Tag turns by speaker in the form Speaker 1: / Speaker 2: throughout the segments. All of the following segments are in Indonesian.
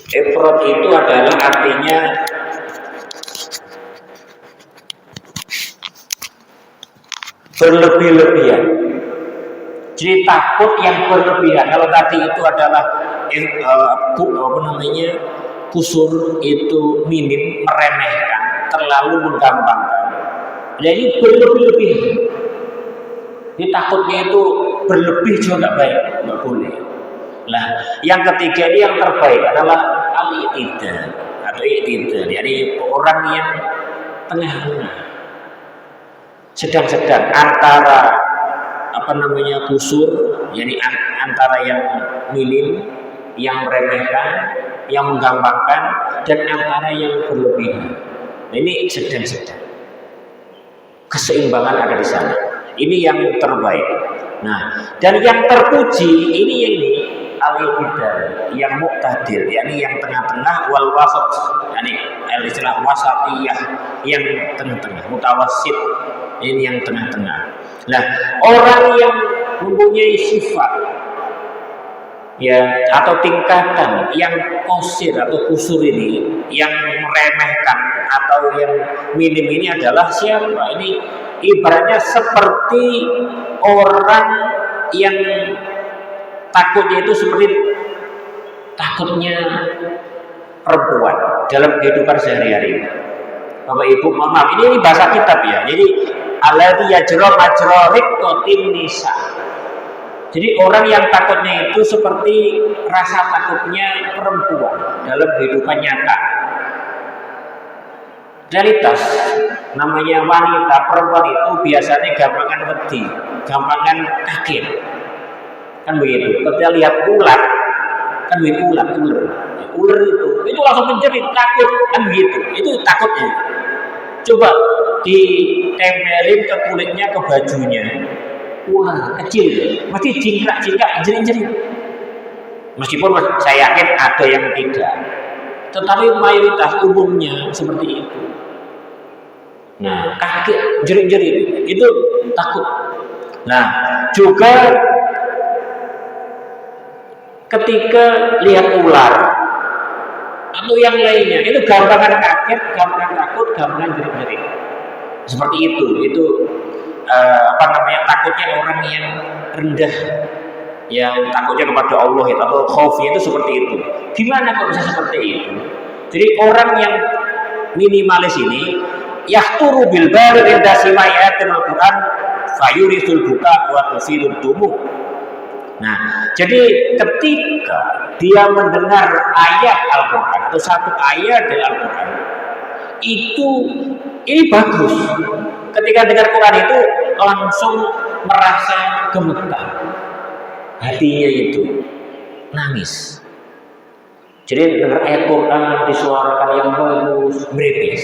Speaker 1: Ifrat itu adalah artinya berlebih-lebihan. Jadi takut yang berlebihan. Kalau tadi itu adalah kusur itu minim, meremehkan, terlalu menggampangkan. Jadi berlebih-lebihan. Jadi takutnya itu berlebih juga nggak baik, nggak boleh. Nah, yang ketiga ini yang terbaik adalah al-i'tidal atau i'tidal. Jadi orang yang tengah-tengah, sedang-sedang antara kusur, jadi antara yang minim, yang meremehkan, yang menggampangkan, dan antara yang berlebihan. Nah, ini sedang-sedang. Keseimbangan ada di sana. Ini yang terbaik. Nah, dan yang terpuji ini al-i'tidal, yang muqtadir, yakni yang tengah-tengah, wal wasat, yakni istilah wasatiyah, yang tengah-tengah, mutawassit, ini yang tengah-tengah. Nah, orang yang mempunyai sifat ya atau tingkatan yang qasir atau kusur ini, yang meremehkan atau yang minim ini adalah siapa? Ini ibaratnya seperti orang yang takutnya itu seperti takutnya perempuan dalam kehidupan sehari-hari. Bapak Ibu, mohon maaf, ini bahasa kitab ya. Jadi alladzi yajra majra riqqatin nisa. Jadi orang yang takutnya itu seperti rasa takutnya perempuan dalam kehidupan nyata. Realitas namanya wanita, perempuan itu biasanya gampangan wedi, gampangan kaget. Kan begitu. Ketika lihat ular, kan begitu ular itu langsung menjerit, takut, kan begitu. Itu takutnya. Coba ditempelin ke kulitnya, ke bajunya, ular kecil, masih jingkrak-jingkrak, jerit-jerit. Meskipun saya yakin ada yang tidak, tetapi mayoritas umumnya seperti itu. Nah, kaget, jerit-jerit, itu takut. Nah, juga ketika lihat ular atau yang lainnya, itu gampangan kaget, gampangan takut, gampangan jerit-jerit. Seperti itu takutnya orang yang rendah, yang takutnya kepada Allah atau khaufnya itu seperti itu. Gimana kok bisa seperti itu? Jadi orang yang minimalis ini yahturu bil baligh inda simayatil Quran fayurisul buka wa tusilud dumuh. Nah, jadi ketika dia mendengar ayat Al-Quran atau satu ayat dari Al-Quran, ini bagus. Ketika dengar Quran itu langsung merasa gemetar, hatinya itu nangis. Jadi dengar ayat Quran disuarakan yang bagus, merepes.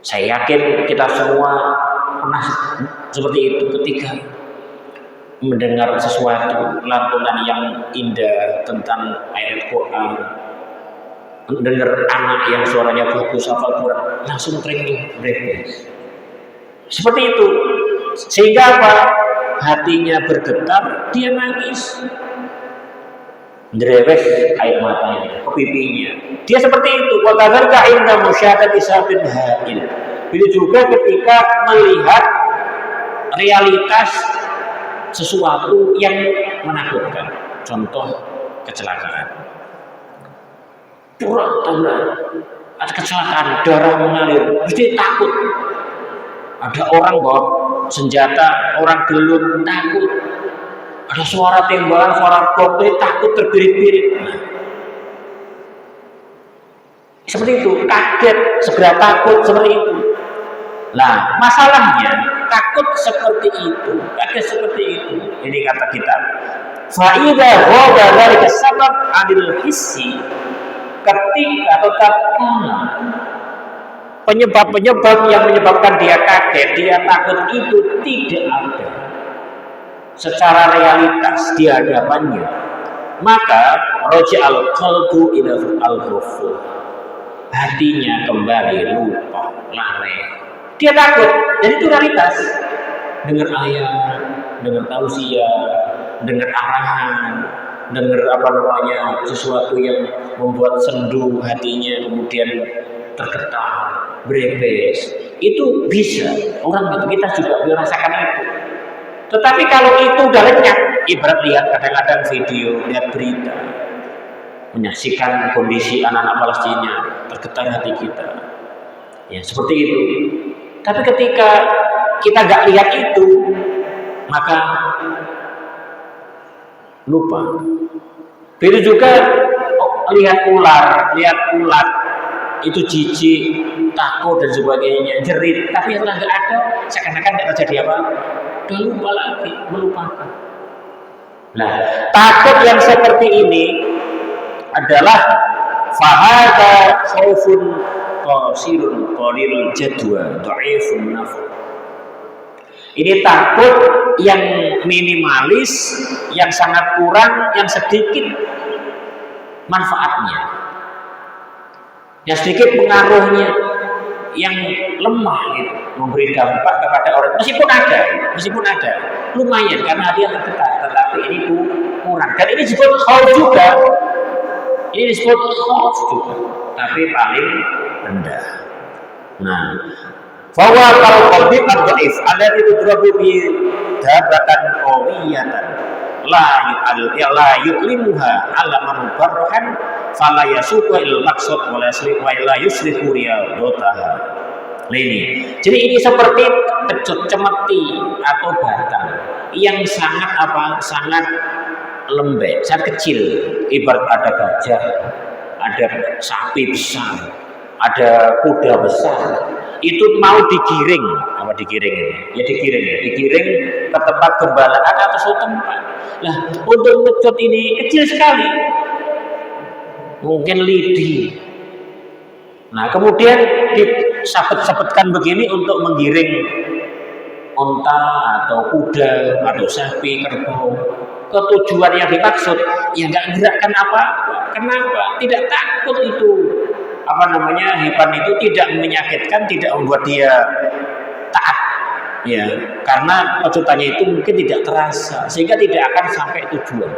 Speaker 1: Saya yakin kita semua pernah seperti itu ketika mendengar sesuatu lantunan yang indah tentang ayat Quran, mendengar anak yang suaranya bagus hafal Quran, langsung teringin merepes. Seperti itu, sehingga apa? Hatinya bergetar, dia nangis, merepes air matanya ke pipinya. Dia seperti itu. Wa kadzalika inda musyahadati sabil ha'il. Itu juga ketika melihat realitas sesuatu yang menakutkan, contoh kecelakaan, ada kecelakaan, darah mengalir, mesti takut. Ada orang bawa senjata, orang gelung, takut. Ada suara tembakan, suara bom, takut, terbirit-birit. Seperti itu, kaget, segera takut, seperti itu. Nah, masalahnya takut seperti itu, kaget seperti itu. Ini kata kita. Fa'idha ghada dzalika sabab 'anil hissi, ketika atau tatkala penyebab-penyebab yang menyebabkan dia kaget, dia takut itu tidak ada secara realitas di hadapannya, maka raja'al qalbu ila al-ghafur, hatinya kembali lupa, lalai. Dia takut, jadi itu realitas. Dengar ayat, dengar tausiah, dengar arahan, dengar apa namanya sesuatu yang membuat sendu hatinya, kemudian tergetar, berebes, itu bisa orang gitu, kita juga merasakan itu. Tetapi kalau itu udah lenyap, ibarat lihat kadang-kadang video, lihat berita, menyaksikan kondisi anak-anak Palestina, tergetar hati kita, ya seperti itu. Tapi ketika kita nggak lihat itu, maka lupa. Begitu juga lihat ular, lihat ulat, itu jijik, takut dan sebagainya, jerit. Tapi setelah nggak ada, seakan-akan nggak terjadi apa-apa. Udah lupa lagi, melupakan. Nah, takut yang seperti ini adalah fahada khaufun qasirun qalilul jadwa dhaifun nafs. Ini takut yang minimalis, yang sangat kurang, yang sedikit manfaatnya, yang sedikit pengaruhnya, yang lemah gitu, memberi dampak kepada orang. Meskipun ada, lumayan karena dia tergetar, tetapi ini kurang. Dan ini disebut khauf juga. Ini disebut khauf juga, tapi paling rendah. Nah, bahwa kalau qalbi ad-dhaif alladhi tudrabu bi dabatan qawiyatan la yu'limuha ala man barrahan fala yasuqu il maqsud wa la yusrifu riyadataha. Ini. Jadi ini seperti pecut cemeti atau batang yang sangat lembek, sangat kecil. Ibarat ada gajah, ada sapi besar, ada kuda besar, itu mau digiring ya digiring ke tempat gembalaan atau suatu tempat. Nah, untuk pecut ini kecil sekali, mungkin lidi. Nah, kemudian disabet-sabetkan begini untuk menggiring unta atau kuda atau sapi, kerbau ke tujuan yang dimaksud, ya nggak gerakkan apa. Kenapa? Tidak takut itu. Hewan itu tidak menyakitkan, tidak membuat dia taat, ya, karena pecutannya itu mungkin tidak terasa, sehingga tidak akan sampai tujuan.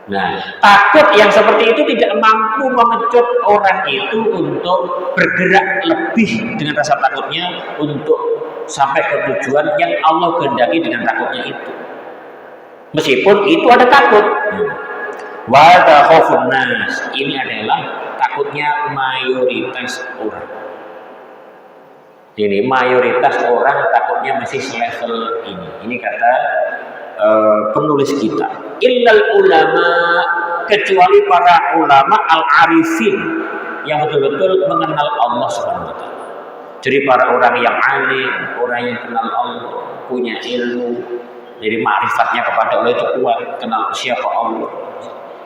Speaker 1: Nah, takut yang seperti itu tidak mampu memecut orang itu untuk bergerak lebih dengan rasa takutnya untuk sampai ke tujuan yang Allah kehendaki dengan takutnya itu. Meskipun itu ada takut. Wa khaufun nas, ini adalah takutnya mayoritas orang. Ini mayoritas orang takutnya masih selevel ini. Ini kata penulis kita. Illal ulama, kecuali para ulama al-arifin yang betul-betul mengenal Allah Subhanahu wa taala. Jadi para orang yang alim, orang yang kenal Allah, punya ilmu, jadi ma'rifatnya kepada Allah itu kuat, kenal siapa Allah,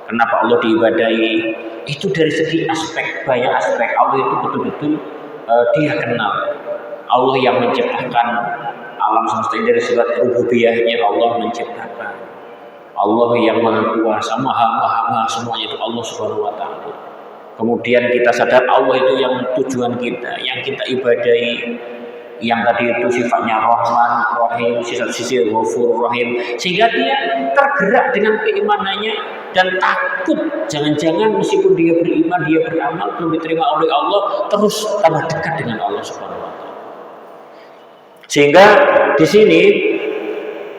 Speaker 1: kenapa Allah diibadahi. Itu dari segi banyak aspek Allah itu betul-betul dia kenal. Allah yang menciptakan alam semesta ini dari sifat rububiyahnya, Allah menciptakan. Allah yang maha kuasa, maha semuanya itu Allah Subhanahu wa taala. Kemudian kita sadar Allah itu yang tujuan kita, yang kita ibadahi, yang tadi itu sifatnya Rahman, Rahim, sisi Ghafur Rahim, sehingga dia tergerak dengan keimanannya dan takut jangan-jangan meskipun dia beriman, dia beramal belum diterima oleh Allah, terus tambah dekat dengan Allah Subhanahu wa taala. Sehingga di sini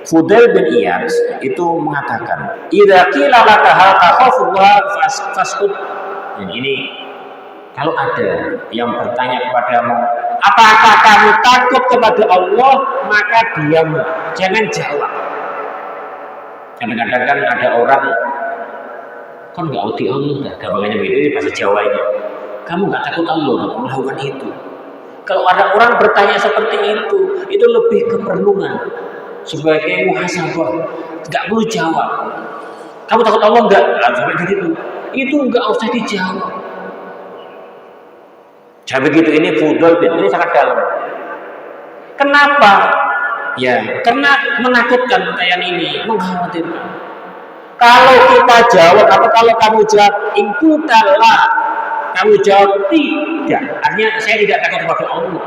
Speaker 1: Fudail bin Iyad itu mengatakan, "Idza qila laka hal takhafullah fasqut." Ini kalau ada yang bertanya kepadamu, apakah kamu takut kepada Allah, maka diam, jangan jawab. Kadang-kadang kan ada orang kan nggak ngerti Allah, gambarnya beda ini bahasa Jawanya. Kamu nggak takut Allah untuk melakukan itu. Kalau ada orang bertanya seperti itu lebih ke perenungan sebagai muhasabah, nggak perlu jawab. Kamu takut Allah nggak? Sampai begitu. Itu nggak usah dijawab. Jadi begitu, ini Fudail ini sangat dalam. Kenapa? Ya, karena menakutkan pertanyaan ini, mengkhawatirkan. Kalau kita jawab atau kalau kamu jawab ingkutalah, kamu jawab tidak, artinya saya tidak takut kepada Allah.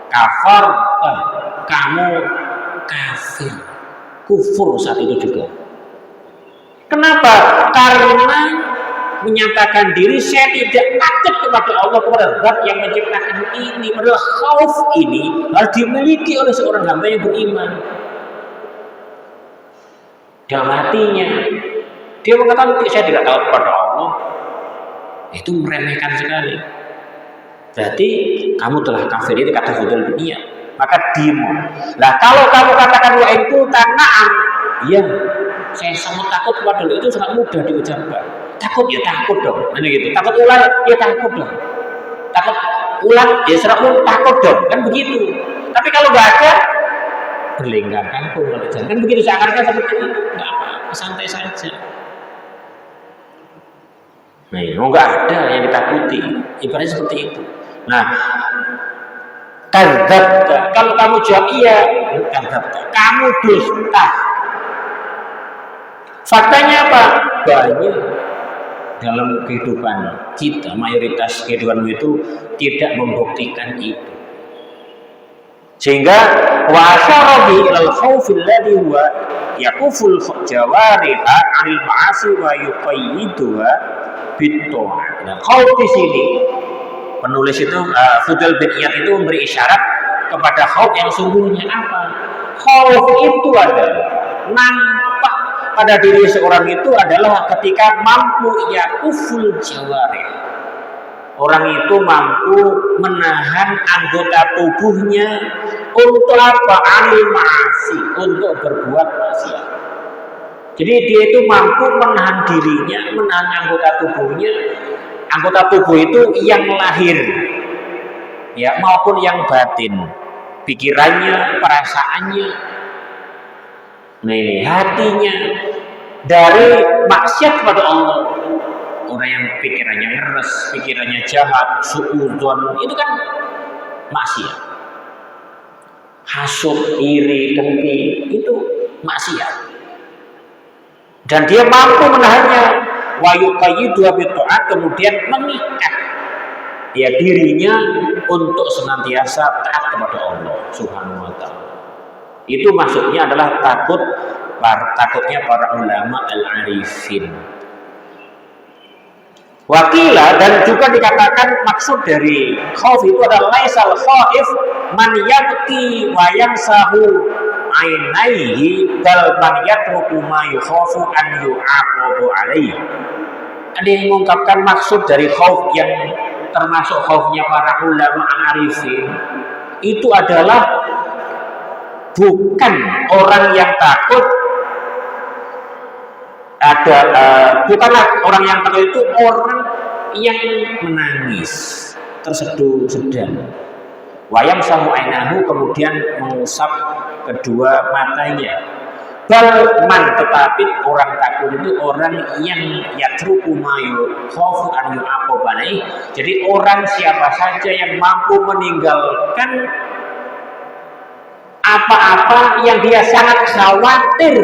Speaker 1: Kafar, kamu kafir, kufur saat itu juga. Kenapa? Karena menyatakan diri saya tidak takut kepada Allah, kepada Zat yang menciptakan ini. Padahal khauf ini harus dimiliki oleh seorang hamba yang beriman. Dalam hatinya dia mengatakan saya tidak takut kepada Allah, itu meremehkan sekali. Berarti kamu telah kafir, itu kata Fudail bin Iyad. Maka dimu. Nah kalau kamu katakan wa itu tanaan, iya, saya sangat takut kepada Allah, itu sangat mudah diucapkan. Takut ya takut dong, gitu. Takut ular ya takut dong. Takut ular ya serapun takut dong, kan begitu. Tapi kalau nggak ada, berlenggang pun kan begitu, seakan-akan seperti itu, nggak apa-apa, santai saja. Nah, nggak ada yang ditakuti, ibaratnya seperti itu. Nah, kadzabta, kalau kamu jawab iya, kadzabta, kamu dusta. Faktanya apa? Banyak dalam kehidupan kita, mayoritas kehidupan itu tidak membuktikan itu. Sehingga wa asyara bi ilal khaufi alladhi huwa yaquful jawariha 'anil ma'asi wa yuqayyiduha bit-ta'ah. Nah, khauf di sini penulis itu Fudail bin Iyad itu memberi isyarat kepada khauf yang sungguhnya apa? Khauf itu adalah nampak pada diri seorang itu adalah ketika mampu yaquful jawarih. Orang itu mampu menahan anggota tubuhnya untuk apa? Anil ma'asi, untuk berbuat maksiat. Jadi dia itu mampu menahan dirinya, menahan anggota tubuhnya. Anggota tubuh itu yang lahir, ya, maupun yang batin, pikirannya, perasaannya. Nah ini hatinya dari maksiat kepada Allah. Orang yang pikirannya ngeres, pikirannya jahat, suudzon, itu kan maksiat. Hasud, iri, dengki, itu maksiat. Dan dia mampu menahannya. Wa yuqayyidu bit-ta'at, kemudian mengikat ya dirinya untuk senantiasa taat kepada Allah Subhanahu wa taala. Itu maksudnya adalah takutnya para ulama al-arifin. Wakila, dan juga dikatakan maksud dari khauf itu adalah laisal khaif man yabki wa yamsahu ainaihi bal man yatruku ma yukhafu an yu'aqabu alaihi. Ada yang mengungkapkan maksud dari khauf yang termasuk khaufnya para ulama arifin itu adalah bukan orang yang takut bukanlah orang yang takut itu orang yang menangis terseduh-sedang wayam samu ainahu, kemudian mengusap kedua matanya. Balman, tetapi orang takut itu orang yang yatruku mayu khaufu an yu'aqabalai. Jadi orang siapa saja yang mampu meninggalkan apa-apa yang dia sangat khawatir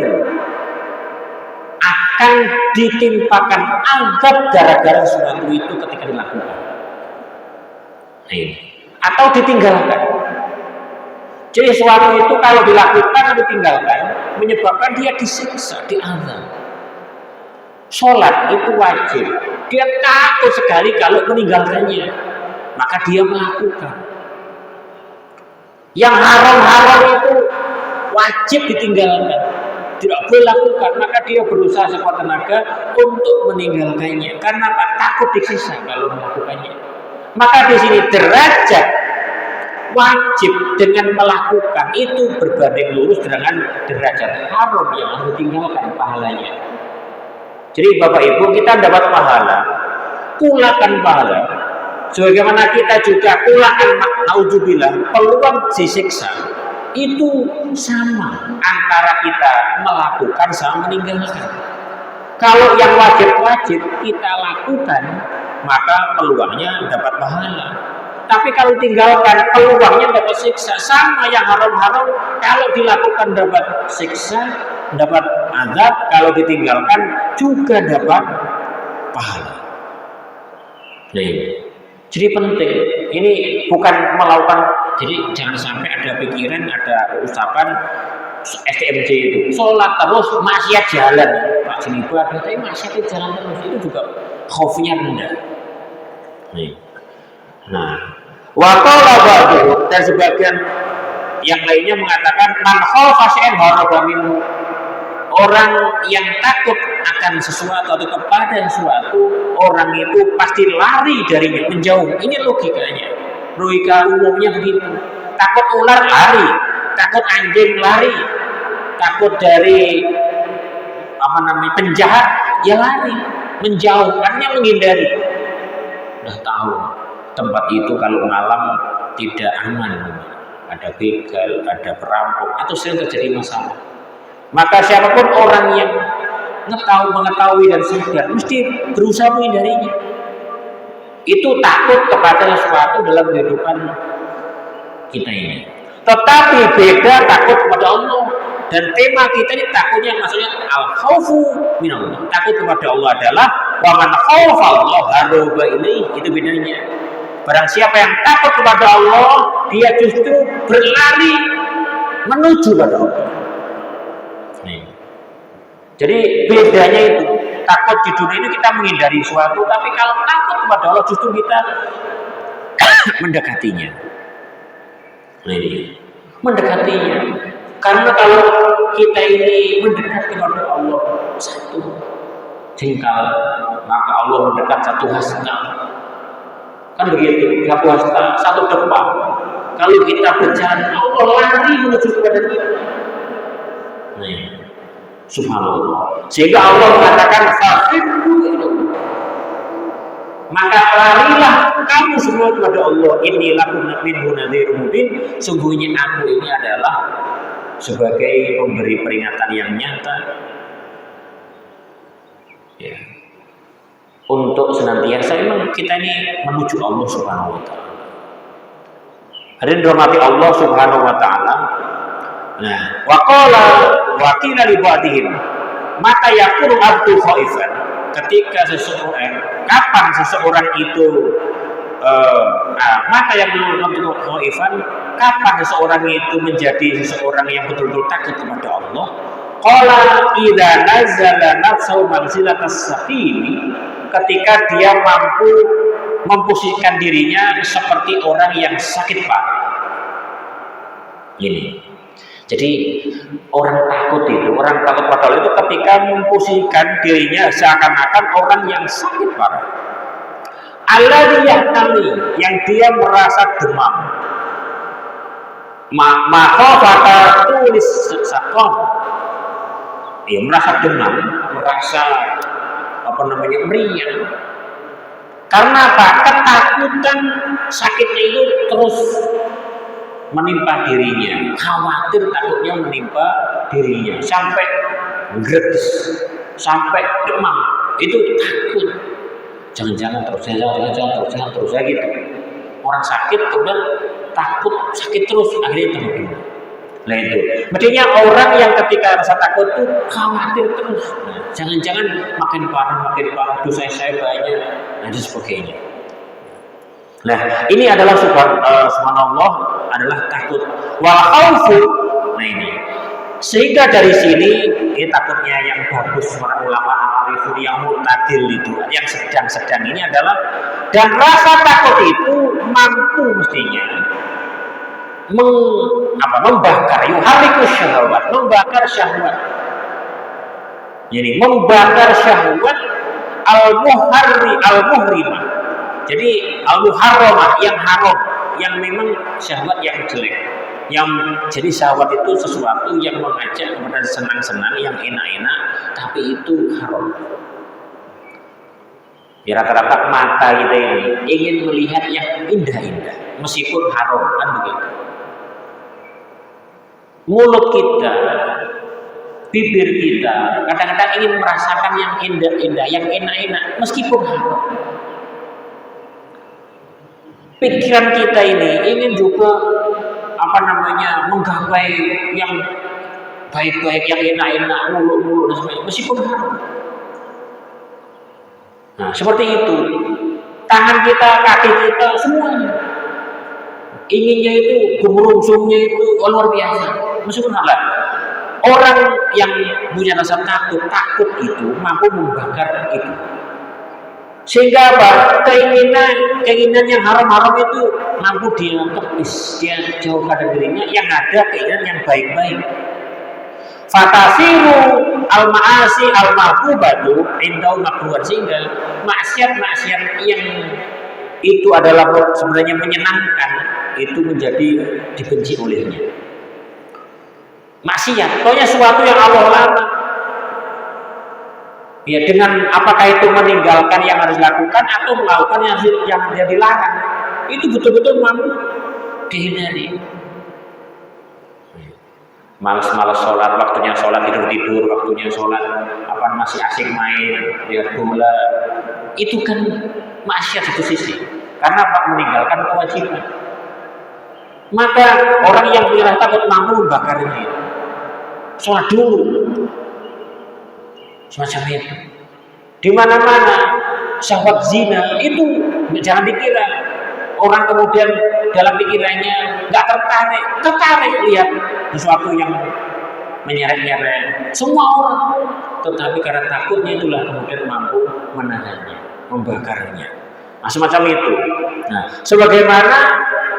Speaker 1: akan ditimpakan azab gara-gara sesuatu itu ketika dilakukan. Atau ditinggalkan. Jadi sesuatu itu kalau dilakukan atau ditinggalkan menyebabkan dia disiksa, diazab. Sholat itu wajib. Dia takut sekali kalau meninggalkannya, maka dia melakukan. Yang haram-haram itu wajib ditinggalkan, tidak boleh lakukan, maka dia berusaha sekuat tenaga untuk meninggalkannya. Karena apa? Takut disiksa kalau melakukannya. Maka di sini derajat wajib dengan melakukan itu berbanding lurus dengan derajat haram yang harus ditinggalkan pahalanya. Jadi Bapak Ibu, kita dapat pahala, kulakan pahala. Sebagaimana kita juga kulakan naudzubillah peluang disiksa. Itu sama antara kita melakukan sama meninggalkan. Kalau yang wajib-wajib kita lakukan, maka peluangnya dapat pahala. Tapi kalau tinggalkan, peluangnya dapat siksa. Sama yang haram-haram, kalau dilakukan dapat siksa, dapat azab. Kalau ditinggalkan juga dapat pahala. Jadi penting. Ini bukan melakukan. Jadi jangan sampai ada pikiran, ada ucapan STMJ itu sholat terus maksiat jalan, rajin ibadah tapi maksiat jalan terus, itu juga khaufnya rendah. Nih. Nah, waqala ba'du, dan sebagian yang lainnya mengatakan man khaufa syai'an haraba minhu, orang yang takut akan sesuatu atau kepada sesuatu, orang itu pasti lari darinya, menjauh. Ini logikanya. Logika umumnya begitu. Takut ular lari, takut anjing lari, takut dari penjahat ya lari, menjauh, artinya menghindari. Udah tahu tempat itu kalau malam tidak aman, ada begal, ada perampok, atau sering terjadi masalah. Maka siapapun orang yang mengetahui dan sadar mesti berusaha menghindarinya. Itu takut kepada sesuatu dalam kehidupan kita ini. Tetapi beda takut kepada Allah. Dan tema kita ini takutnya maksudnya al-khaufu minallah. Takut kepada Allah adalah wa man khaufa Allah haraba ilaihi. Itu bedanya. Barang siapa yang takut kepada Allah, dia justru berlari menuju pada Allah. Jadi bedanya itu, takut di dunia ini kita menghindari sesuatu, tapi kalau takut kepada Allah justru kita mendekatinya. Mendekatinya. Karena kalau kita ini mendekat kepada Allah satu jengkal, maka Allah mendekat satu hasta. Kan begitu, satu hasta, satu depan. Kalau kita berjalan, Allah lari menuju kepada kita. Subhanallah. Sehingga Allah mengatakan fafirru ilallah. Maka larilah kamu semua kepada Allah. Inni lakum minhu nadhirun mubin. Sungguhnya aku ini adalah sebagai pemberi peringatan yang nyata. Ya. Untuk senantiasa memang kita ini menuju Allah Subhanahu wa taala. Hadirin dirahmati Allah Subhanahu wa taala. Nah, waqala waqila li ba'dihim mata yakunu abdu khaifan, ketika seseorang, kapan seseorang itu mata yakunu abdu khaifan, kapan seseorang itu menjadi seseorang yang betul-betul takut kepada Allah. Qala idza nazala nafsu manzilatas saqimi, ketika dia mampu memposisikan dirinya seperti orang yang sakit parah. Ini. Jadi orang takut pada Allah itu ketika memposisikan dirinya seakan-akan orang yang sakit parah. Alladzi yahtami, yang dia merasa demam. Makhafata tulis sakon. Dia merasa demam, merasa meriang. Karena apa? Ketakutan sakitnya itu terus menimpa dirinya, khawatir takutnya menimpa dirinya, sampai greges, sampai demam, itu takut. Jangan-jangan terus gitu. Orang sakit kemudian takut sakit terus, akhirnya demam. Nah itu, mestinya orang yang ketika rasa takut itu khawatir terus. Nah, jangan-jangan makin parah, dosa saya banyak, dan sebagainya. Nah, ini adalah subhanallah, adalah takut wal khaufu. Nah ini, sehingga dari sini ini takutnya yang bagus para ulama al-arifun yang mu'tadil itu, yang sedang-sedang ini adalah, dan rasa takut itu mampu mestinya membakar yuharikus syahwat, membakar syahwat. Jadi membakar syahwat al-muhrimah. Jadi al-muharramah, yang haram, yang memang syahwat yang jelek. Jadi syahwat itu sesuatu yang mengajak kepada senang-senang, yang enak-enak, tapi itu haram. Ya, rata-rata mata kita ini ingin melihat yang indah-indah, meskipun haram, kan begitu. Mulut kita, bibir kita, kadang-kadang ingin merasakan yang indah-indah, yang enak-enak, meskipun haram. Pikiran kita ini ingin juga menggapai yang baik-baik, yang enak-enak, muluk-muluk dan sebagainya, meskipun haram. Nah, seperti itu. Tangan kita, kaki kita, semuanya inginnya itu, gemerungsungnya itu luar biasa, meskipun halal. Orang yang punya rasa takut itu mampu membakar itu. Sehingga apa? Keinginan yang haram-haram itu mampu dia tepis, dia jauhkan dari dirinya. Yang ada keinginan yang baik-baik. Fatasiru al-ma'asi al-ma'qubatu indau makruhan, sehingga maksiat-maksiat yang itu adalah sebenarnya menyenangkan itu menjadi dibenci olehnya. Maksiat, pokoknya sesuatu yang Allah larang. Ya, dengan apakah itu meninggalkan yang harus dilakukan atau melakukan yang dilarang, itu betul-betul mampu dihindari. Malas-malas sholat, waktunya sholat tidur, waktunya sholat apa masih asik main, lihat bola, itu kan maksiat satu sisi. Karena apa? Meninggalkan kewajiban. Maka orang yang punya takut mampu membakarnya. Sholat dulu, semacam itu. Di mana-mana syahwat zina itu jangan dikira orang kemudian dalam pikirannya nggak tertarik lihat sesuatu yang menyeret-nyeret semua orang, tetapi karena takutnya itulah kemudian mampu menahannya, membakarnya. Nah, semacam itu. Nah, sebagaimana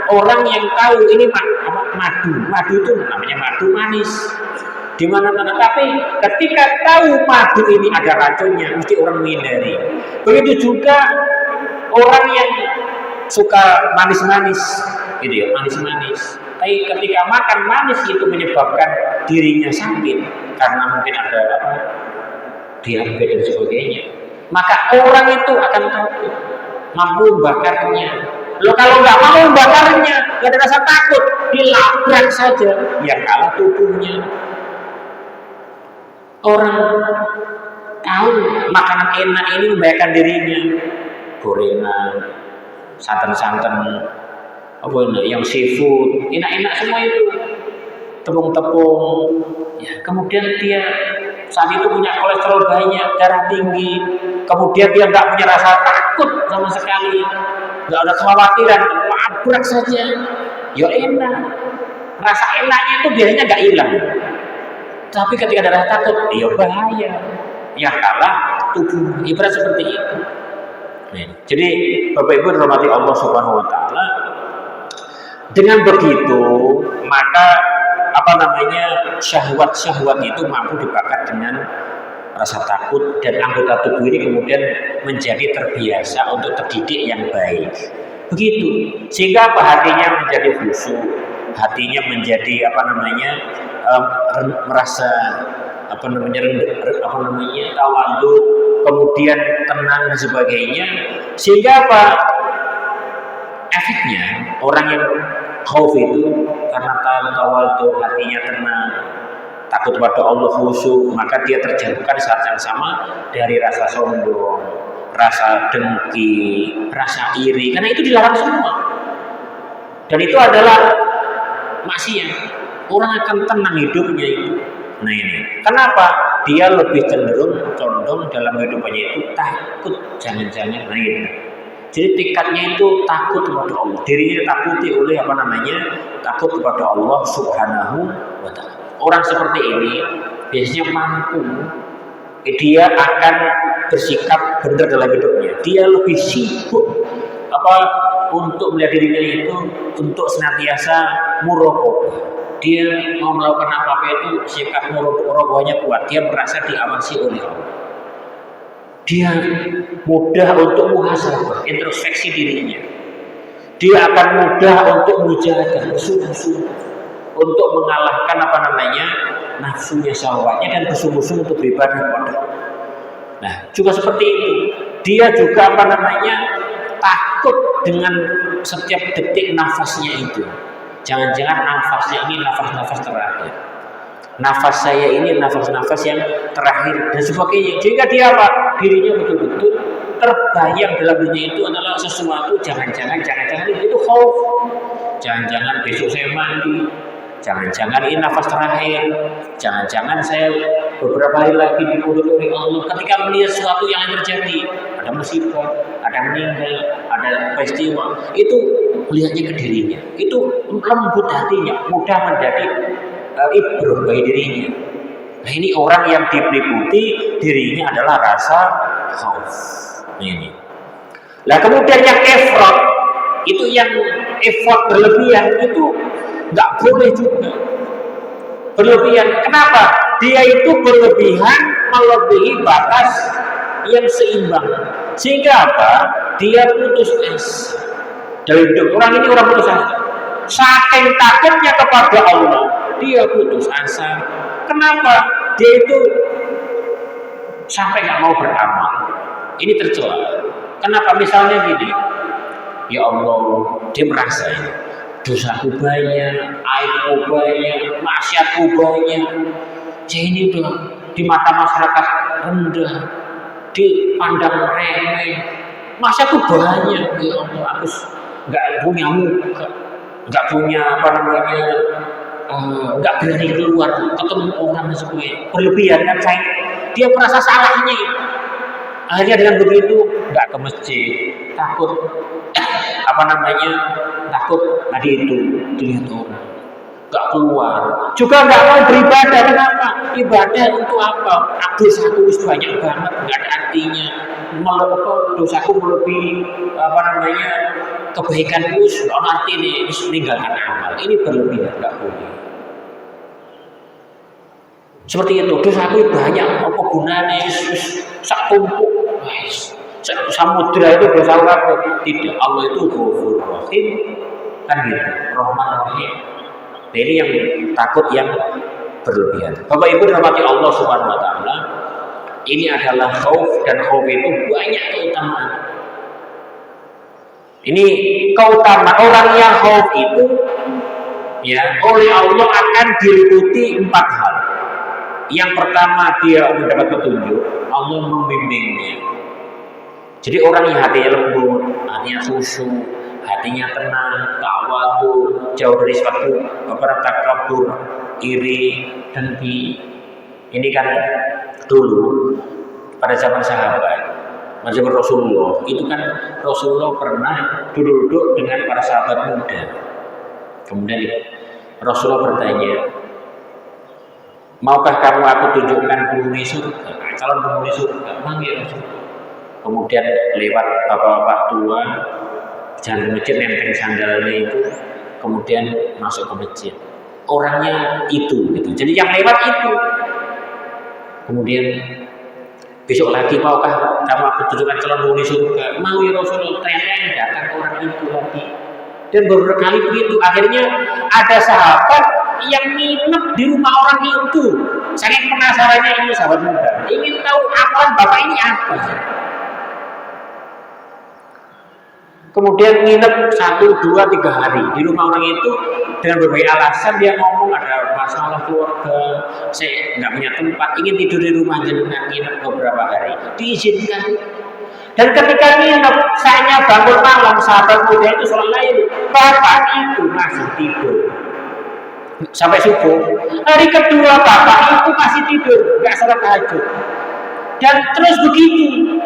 Speaker 1: orang yang tahu ini madu itu namanya madu manis di mana-mana, tapi ketika tahu madu ini ada racunnya, mesti orang menghindari. Begitu juga orang yang suka manis-manis, gitu ya, manis-manis. Tapi ketika makan manis itu menyebabkan dirinya sakit karena mungkin ada diabetes dan sebagainya, maka orang itu akan takut, mampu membakarnya. Lo kalau nggak mau membakarnya, nggak ada rasa takut, dilabrak saja, yang kalah tubuhnya. Orang tahu makanan enak ini membahayakan dirinya, gorengan, santan-santan, apa ini, yang seafood, enak-enak semua itu, tepung-tepung. Ya, kemudian dia saat itu punya kolesterol banyak, darah tinggi, kemudian dia nggak punya rasa takut sama sekali, nggak ada kekhawatiran, labrak saja, ya enak. Rasa enaknya itu biasanya nggak hilang. Tapi ketika ada rasa takut, ya bahaya. Yang kalah tubuh, ibarat seperti itu. Nah, jadi Bapak Ibu dirahmati Allah Subhanahu Wa Taala. Dengan begitu, maka syahwat-syahwat itu mampu dibakar dengan rasa takut, dan anggota tubuh ini kemudian menjadi terbiasa untuk terdidik yang baik. Begitu, sehingga hatinya menjadi khusyuk, hatinya menjadi merasa tawadhu, kemudian tenang dan sebagainya. Sehingga efeknya orang yang khauf itu karena tawadhu, hatinya tenang, takut pada Allah, khusyuk, maka dia terjauhkan saat yang sama dari rasa sombong, rasa dengki, rasa iri, karena itu dilarang semua. Dan itu adalah maksiat. Orang akan tenang hidupnya itu. Nah ini, kenapa? Dia lebih condong dalam kehidupannya itu takut, jangan-jangan. Nah ini. Jadi tingkatnya itu takut kepada Allah. Dirinya ditakuti oleh takut kepada Allah Subhanahu Wa Taala. Orang seperti ini biasanya mampu, dia akan bersikap benar dalam hidupnya. Dia lebih sibuk untuk melihat dirinya itu untuk senantiasa muraqabah. Dia mau melakukan apa-apa itu sikap muraqabahnya kuat. Dia merasa diawasi oleh Allah. Dia mudah untuk muhasabah, introspeksi dirinya. Dia akan mudah untuk mujahadah, bersungguh-sungguh untuk mengalahkan nafsunya, syahwatnya, dan bersungguh-sungguh untuk beribadah kepada Allah. Nah, juga seperti itu. Dia juga takut dengan setiap detik nafasnya itu. Jangan-jangan nafasnya ini nafas-nafas terakhir. Nafas saya ini nafas-nafas yang terakhir dan sebagainya. Jika dia dirinya betul-betul terbayang dalam dunia itu adalah sesuatu, jangan-jangan itu khauf. Jangan-jangan besok saya mandi. Jangan-jangan ini nafas terakhir. Jangan-jangan saya beberapa hari lagi diurut oleh Allah. Ketika melihat sesuatu yang terjadi, ada musibah, ada meninggal, ada peristiwa, itu melihatnya ke dirinya. Itu lembut hatinya, mudah menjadi ibrah bagi dirinya. Nah ini orang yang diliputi dirinya adalah rasa khauf. Ini. Nah kemudian yang effort itu yang effort berlebihan itu nggak boleh juga. Berlebihan. Kenapa? Dia itu berlebihan melebihi batas yang seimbang. Sehingga apa? Dia putus asa. Dalam hidup orang ini orang putus asa. Saking takutnya kepada Allah, dia putus asa. Kenapa? Dia itu sampai nggak mau beramal. Ini tercela. Kenapa? Misalnya gini, ya Allah, dia merasa dosaku banyak, aibku banyak, maksiatku banyak. Saya ini udah di mata masyarakat rendah, dipandang remeh. Maksiatku banyak, ya Allah, aku nggak punya muka, nggak punya apa namanya, nggak berani keluar ketemu orang semuanya. Berlebihan kan saya, dia merasa salahnya. Akhirnya dengan begitu nggak ke masjid, takut apa namanya, takut tadi itu dilihat orang, nggak keluar, juga nggak mau beribadah. Kenapa? Ibadah untuk apa? Dosaku banyak banget, nggak ada artinya. Dosaku melebihi apa namanya kebaikanku, nggak arti nih, meninggalkan amal. Ini berlebihan, nggak boleh. Seperti itu, dosaku banyak, apa gunanya? Sak tumpuk, samudra itu dosa apa? Tidak, Allah itu Ghafur Rahim, kan gitu, Rahman Rahim. Ini yang takut yang berlebihan. Bapak Ibu dirahmati Allah Subhanahu Wa Taala, ini adalah khauf, dan khauf itu banyak keutamaan. Ini keutamaan orang yang khauf itu, ya, oleh Allah akan diliputi 4 hal. Yang pertama, dia mendapat petunjuk, Allah membimbingnya. Jadi orang yang hatinya lembut, hatinya khusyuk, hatinya tenang, tawadhu, jauh dari suatu takabur, iri, dengki. Ini kan dulu pada zaman sahabat, zaman Rasulullah, itu kan Rasulullah pernah duduk dengan para sahabat muda. Kemudian Rasulullah bertanya, maukah kamu aku tunjukkan penghuni surga, calon penghuni surga? Manggil Rasulullah. Kemudian lewat bapak-bapak tua, jalan ke masjid, nempel sandalnya itu, kemudian masuk ke masjid. Orangnya itu, gitu. Jadi yang lewat itu. Kemudian besok lagi, maukah kamu aku tunjukkan calon penghuni surga? Mau ya Rasulullah. Ternyata yang datang orang itu lagi. Dan beberapa kali begitu. Akhirnya ada sahabat yang nginep di rumah orang itu. Saking penasarannya ini sahabat muda, ingin tahu amalan bapak ini apa. Kemudian nginep 1, 2, 3 hari di rumah orang itu dengan berbagai alasan. Dia ngomong ada masalah keluarga, saya nggak punya tempat, ingin tidur di rumah jenengan, nginep beberapa hari, diizinkan. Dan ketika nginep, saya bangun malam, sahabat muda itu sholat lain, bapak itu masih tidur sampai subuh. Hari kedua bapak itu masih tidur, nggak sholat tahajud, dan terus begitu.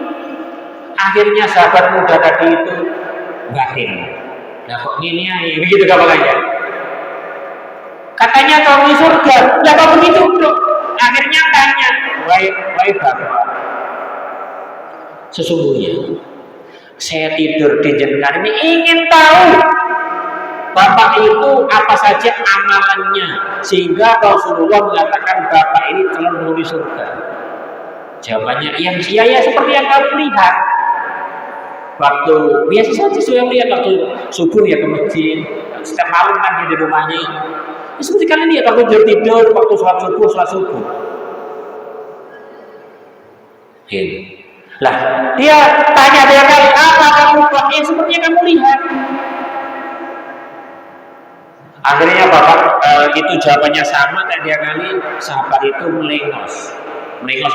Speaker 1: Akhirnya sahabat muda tadi itu batin. Nah kok gini ya, begitu kabarnya. Katanya kamu surga, ya kok begitu bro? Akhirnya tanya, wahai bapak, sesungguhnya saya tidur di jenengan ini ingin tahu bapak itu apa saja amalannya, sehingga Rasulullah mengatakan bapak ini calon penghuni surga. Jawabannya, yang ya seperti yang kamu lihat. Waktu biasa saja saya lihat waktu subuh ya ke masjid, setiap malam kan dia di rumahnya. Ya, seperti kalian lihat waktu tidur, waktu sholat subuh. Lah, dia tanya dia kali, apa kamu pakai seperti yang kamu lihat? Akhirnya bapak itu jawabannya sama kayak dia kali. Sahabat itu melengos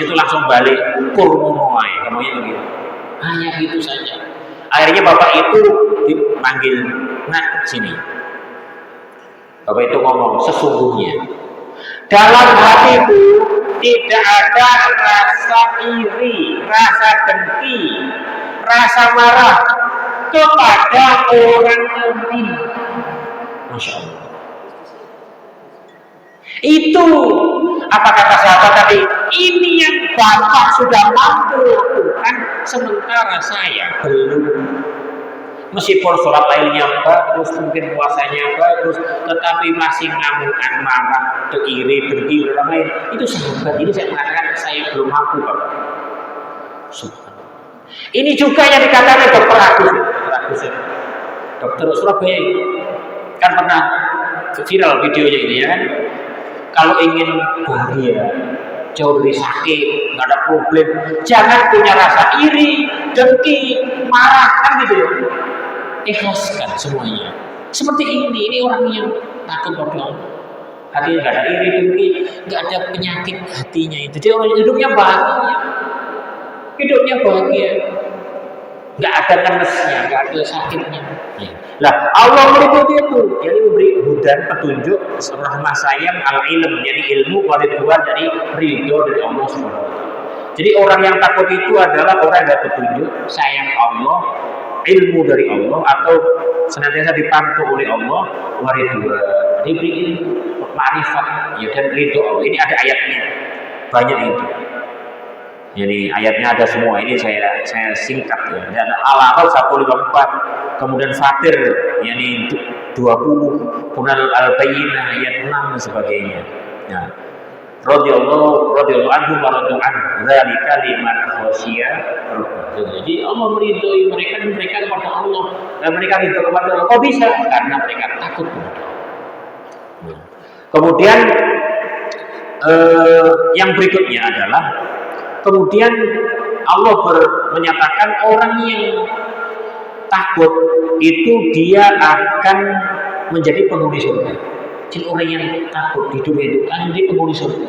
Speaker 1: itu langsung balik kurmunoai, kamunya begitu. Hanya gitu saja. Akhirnya bapak itu dipanggil, nak sini. Bapak itu ngomong, sesungguhnya dalam hatiku tidak ada rasa iri, rasa dengki, rasa marah kepada orang mukmin. Masya Allah. Itu Apa kata sahabat tadi? Ini yang Bapak sudah mampu lakukan, sementara saya belum. Meskipun sholat lainnya bagus, mungkin puasanya bagus, tetapi masih ngamuk-ngamuk, marah, iri, dengki, dan lain. Itu sahabat ini saya mengatakan saya belum mampu, Bapak. Ini juga yang dikatakan Dokter Agus, dokter Surabaya kan pernah viral videonya ini ya kan. Kalau ingin bahagia, jauh dari sakit, nggak ada problem, jangan punya rasa iri, dengki, marah, kan gitu ya. Ikhlaskan semuanya. Seperti ini orang yang takut pada Allah. Hatinya nggak ada iri, dengki, nggak ada penyakit hatinya itu. Jadi orang hidupnya bahagia, nggak ada ngenesnya, nggak ada sakitnya. Lah Allah meridhoi itu, jadi memberi hudan petunjuk, rahmah sayang al ilm, jadi ilmu waridwan dari ridho dari Allah Subhanahu. Jadi orang yang takut itu adalah orang yang petunjuk, sayang Allah, ilmu dari Allah, atau senantiasa dipantu oleh Allah, waridwan, diberi ilmu, ma'rifat, ya, dan ridho Allah. Ini ada ayatnya, banyak itu. Jadi ayatnya ada semua, ini saya singkat ya. Ada Al-A'raf 154, kemudian Fatir yakni 20, kemudian Al-Bayyinah ayat 6 dan sebagainya. Nah, radhiyallahu anhu wa radu an dzalika liman khasyiya rabbah. Jadi Allah meridhoi mereka kepada Allah dan mereka ridho kepada Allah. Kok bisa? Karena mereka takut kepada Allah. Kemudian yang berikutnya adalah kemudian Allah menyatakan orang yang takut itu dia akan menjadi penghuni surga. Jadi orang yang takut di dunia itu akan menjadi penghuni surga.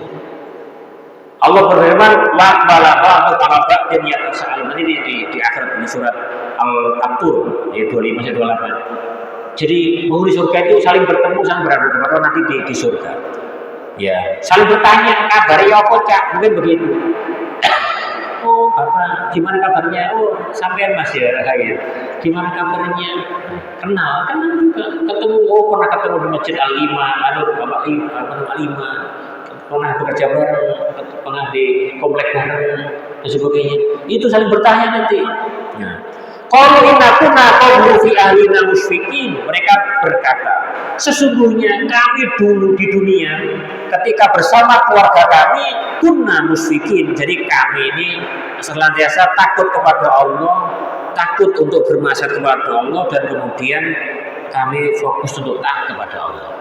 Speaker 1: Allah berfirman, la balagha mutarabba dan yatasa'al. Nanti di akhirat di surat Al-Atur ayat 25 28. Jadi penghuni surga itu saling bertemu, saling beradu kepada nanti di surga. Ya, saling bertanya kabarnya apa Cak? Mungkin begitu. Oh Bapak, gimana kabarnya? Oh sampean Mas ya, kayak gimana kabarnya? Kenal juga, ketemu. Oh pernah ketemu di Masjid Al-Ima, Bapak Al-Ima, pernah bekerja bareng, pernah di komplek bareng dan sebagainya. Itu saling bertanya nanti. Nah, kalau inakuna qablu fi ahlina musyfiqin, mereka berkata, sesungguhnya kami dulu di dunia ketika bersama keluarga kami kunna musyfiqin, jadi kami ini senantiasa takut kepada Allah, takut untuk bermaksiat kepada Allah, dan kemudian kami fokus untuk taat kepada Allah.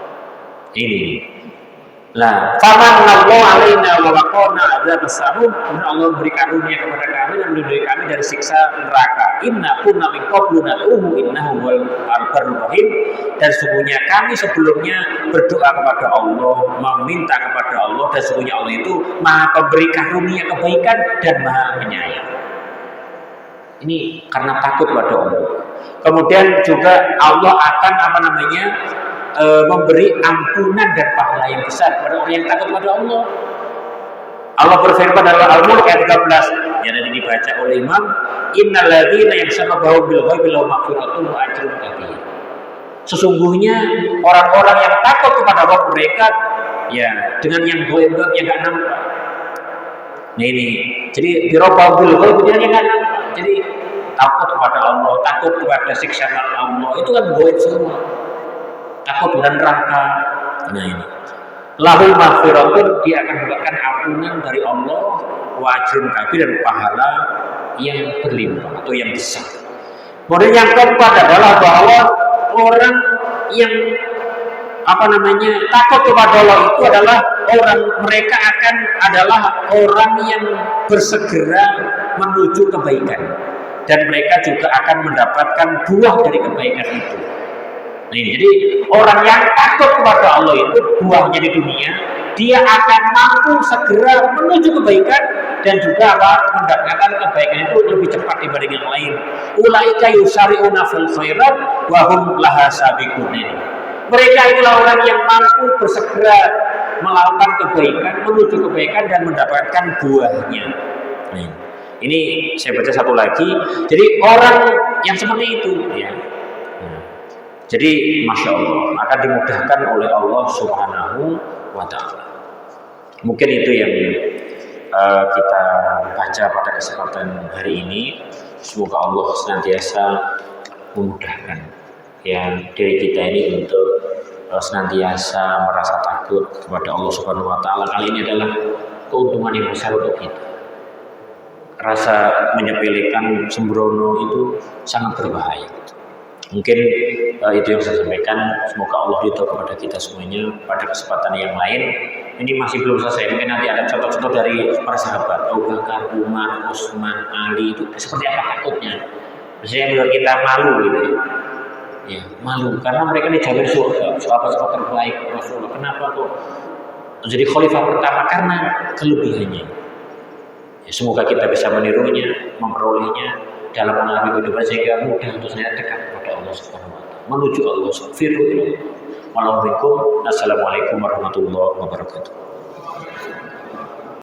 Speaker 1: Ini Nah, faman Allah alaina wa waqana adzabas samum, Allah memberi karunia kepada kami dan melindungi kami dari siksa neraka. Inna kunna min qablu nad'uhu innahu huwal barrur rahim. Dan sesungguhnya kami sebelumnya berdoa kepada Allah, meminta kepada Allah, dan sesungguhnya Allah itu Maha pemberi karunia kebaikan dan Maha penyayang. Ini karena takut kepada Allah. Kemudian juga Allah akan memberi ampunan dan pahala yang besar kepada orang yang takut kepada Allah. Allah berfirman dalam Al-Mulk ayat 13 yang nanti dibaca oleh Imam, innal ladzina yamshuna bil ghaibi lahum maghfiratun wa ajrun kabir. Sesungguhnya orang-orang yang takut kepada Allah mereka ya dengan yang gaib yang enggak nampak. Nah ini, jadi birabbil ghaib dia yang enggak nampak. Jadi takut kepada Allah, takut kepada siksa Allah, itu kan gaib semua. Takut dan neraka. Nah ini lahul maghfiratun, dia akan mendapatkan ampunan dari Allah, wa ajrun kabir, dan pahala yang berlimpah atau yang besar. Kemudian yang keempat adalah bahwa orang yang takut kepada Allah itu adalah mereka adalah orang yang bersegera menuju kebaikan, dan mereka juga akan mendapatkan buah dari kebaikan itu. Jadi orang yang takut kepada Allah itu buahnya di dunia, dia akan mampu segera menuju kebaikan dan juga mendapatkan kebaikan itu lebih cepat dibanding yang lain. Ulaika yusari'una fil khairat wa hum laha sabiqun. Mereka itulah orang yang mampu bersegera melakukan kebaikan, menuju kebaikan dan mendapatkan buahnya. Ini saya baca satu lagi. Jadi orang yang seperti itu ya. Jadi Masya Allah akan dimudahkan oleh Allah Subhanahu wa Ta'ala. Mungkin itu yang kita baca pada kesempatan hari ini. Semoga Allah senantiasa memudahkan ya diri kita ini untuk senantiasa merasa takut kepada Allah Subhanahu wa taala. Kali ini adalah keuntungan yang besar untuk kita. Rasa menyepelekan sembrono itu sangat berbahaya. Mungkin itu yang saya sampaikan. Semoga Allah ridho kepada kita semuanya. Pada kesempatan yang lain, ini masih belum selesai. Mungkin nanti ada contoh-contoh dari para sahabat, Abu Bakar, Umar, Utsman, Ali, itu seperti apa takutnya. Misalnya menurut kita malu gitu ya, malu karena mereka dijamin surga, sahabat-sahabat terbaik Rasulullah. Kenapa kok jadi khalifah pertama? Karena kelebihannya. Ya, semoga kita bisa menirunya, memperolehnya dalam mengalami kehidupan sehingga mudah untuk saya dekat kepada Allah Subhanahu wa taala, menuju Allah Subhanahu wa taala. Assalamualaikum warahmatullahi wabarakatuh.